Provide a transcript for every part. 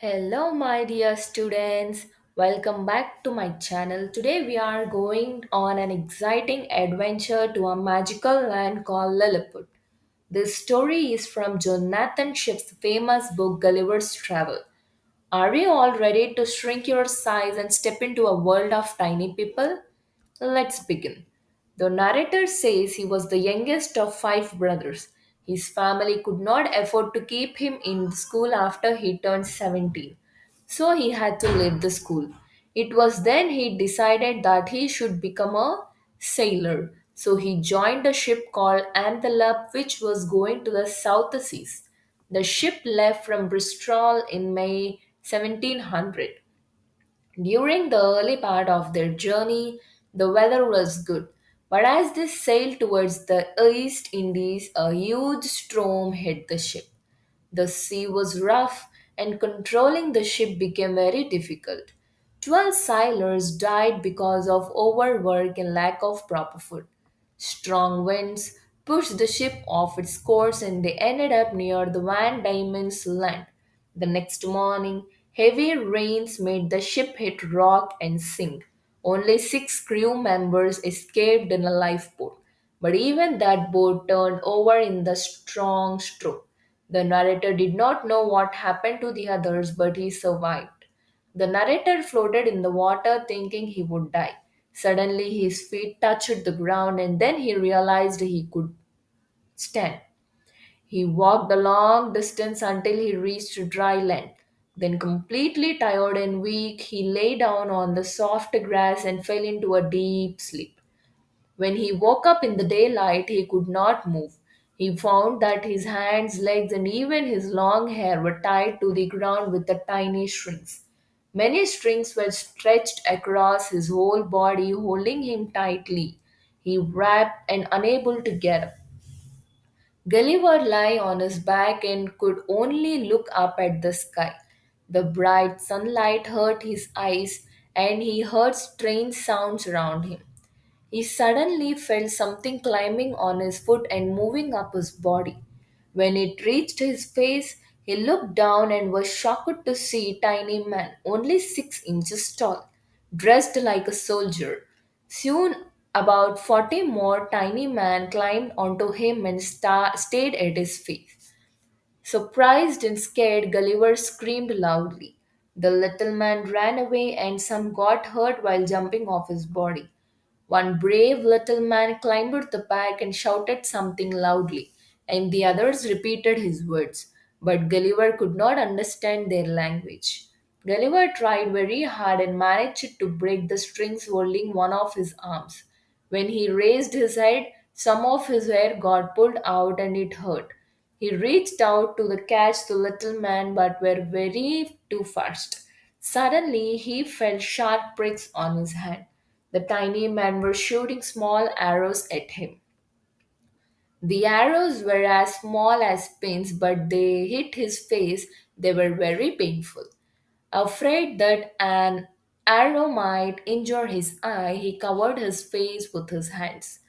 Hello, my dear students. Welcome back to my channel. Today, we are going on an exciting adventure to a magical land called Lilliput. This story is from Jonathan Swift's famous book Gulliver's Travel. Are you all ready to shrink your size and step into a world of tiny people? Let's begin. The narrator says he was the youngest of five brothers. His family could not afford to keep him in school after he turned 17, so he had to leave the school. It was then he decided that he should become a sailor. So he joined a ship called Antelope, which was going to the South Seas. The ship left from Bristol in May 1700. During the early part of their journey, the weather was good, but as they sailed towards the East Indies, a huge storm hit the ship. The sea was rough, and controlling the ship became very difficult. 12 sailors died because of overwork and lack of proper food. Strong winds pushed the ship off its course and they ended up near the Van Diemen's Land. The next morning, heavy rains made the ship hit rock and sink. Only six crew members escaped in a lifeboat, but even that boat turned over in the strong storm. The narrator did not know what happened to the others, but he survived. The narrator floated in the water thinking he would die. Suddenly, his feet touched the ground, and then he realized he could stand. He walked a long distance until he reached dry land. Then, completely tired and weak, he lay down on the soft grass and fell into a deep sleep. When he woke up in the daylight, he could not move. He found that his hands, legs, and even his long hair were tied to the ground with the tiny strings. Many strings were stretched across his whole body, holding him tightly. He wrapped and unable to get up. Gulliver lay on his back and could only look up at the sky. The bright sunlight hurt his eyes, and he heard strange sounds around him. He suddenly felt something climbing on his foot and moving up his body. When it reached his face, he looked down and was shocked to see a tiny man, only 6 inches tall, dressed like a soldier. Soon, about 40 more tiny men climbed onto him and stayed at his feet. Surprised and scared, Gulliver screamed loudly. The little man ran away, and some got hurt while jumping off his body. One brave little man climbed the back and shouted something loudly, and the others repeated his words. But Gulliver could not understand their language. Gulliver tried very hard and managed to break the strings holding one of his arms. When he raised his head, some of his hair got pulled out and it hurt. He reached out to catch the little man but were very too fast. Suddenly he felt sharp pricks on his hand. The tiny men were shooting small arrows at him. The arrows were as small as pins, but they hit his face. They were very painful. Afraid that an arrow might injure his eye, he covered his face with his hands.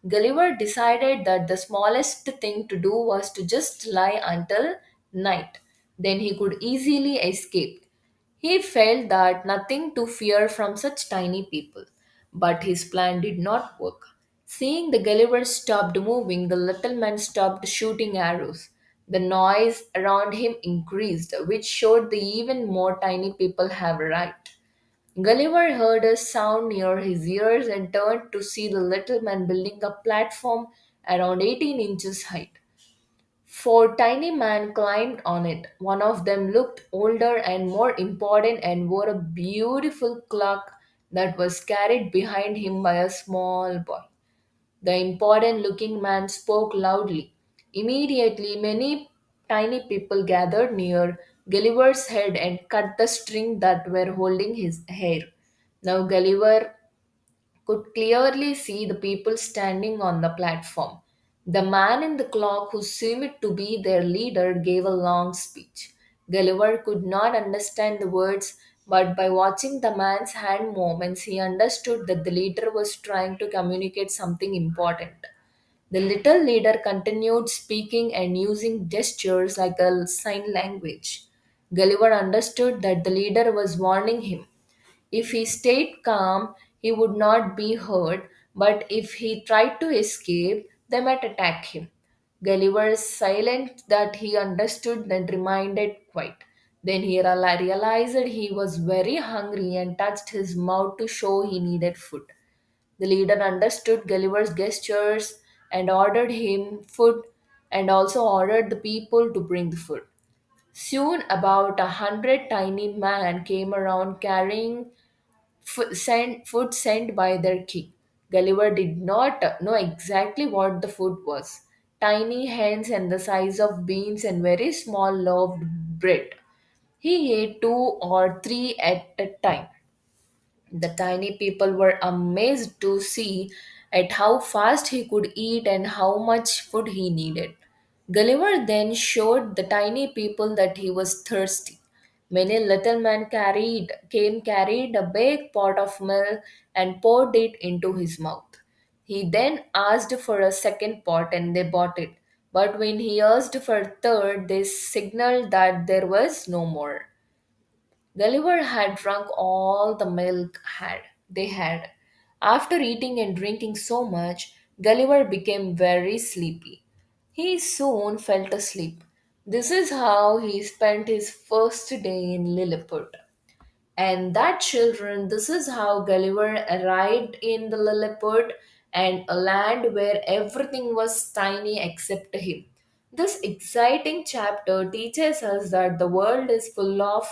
Gulliver decided that the smallest thing to do was to just lie until night. Then he could easily escape. He felt that nothing to fear from such tiny people. But his plan did not work. Seeing the Gulliver stopped moving, the little man stopped shooting arrows. The noise around him increased, which showed the even more tiny people have arrived. Gulliver heard a sound near his ears and turned to see the little man building a platform around 18 inches height. Four tiny men climbed on it. One of them looked older and more important and wore a beautiful cloak that was carried behind him by a small boy. The important looking man spoke loudly. Immediately, many tiny people gathered near Gulliver's head and cut the string that were holding his hair. Now, Gulliver could clearly see the people standing on the platform. The man in the cloak, who seemed to be their leader, gave a long speech. Gulliver could not understand the words, but by watching the man's hand movements, he understood that the leader was trying to communicate something important. The little leader continued speaking and using gestures like a sign language. Gulliver understood that the leader was warning him. If he stayed calm, he would not be hurt, but if he tried to escape, they might attack him. Gulliver's silence that he understood and remained quiet. Then he realized he was very hungry and touched his mouth to show he needed food. The leader understood Gulliver's gestures and ordered him food and also ordered the people to bring the food. Soon about 100 tiny men came around carrying food sent by their king. Gulliver did not know exactly what the food was. Tiny hens and the size of beans and very small loaved bread. He ate two or three at a time. The tiny people were amazed to see at how fast he could eat and how much food he needed. Gulliver then showed the tiny people that he was thirsty. Many little men carried a big pot of milk and poured it into his mouth. He then asked for a second pot and they bought it. But when he asked for a third, they signaled that there was no more. Gulliver had drunk all the milk had they had. After eating and drinking so much, Gulliver became very sleepy. He soon fell asleep. This is how he spent his first day in Lilliput. And that, children, this is how Gulliver arrived in the Lilliput and a land where everything was tiny except him. This exciting chapter teaches us that the world is full of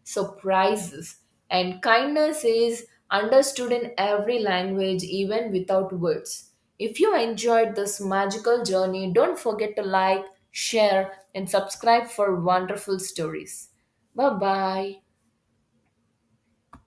surprises and kindness is understood in every language, even without words. If you enjoyed this magical journey, don't forget to like, share, and subscribe for wonderful stories. Bye bye.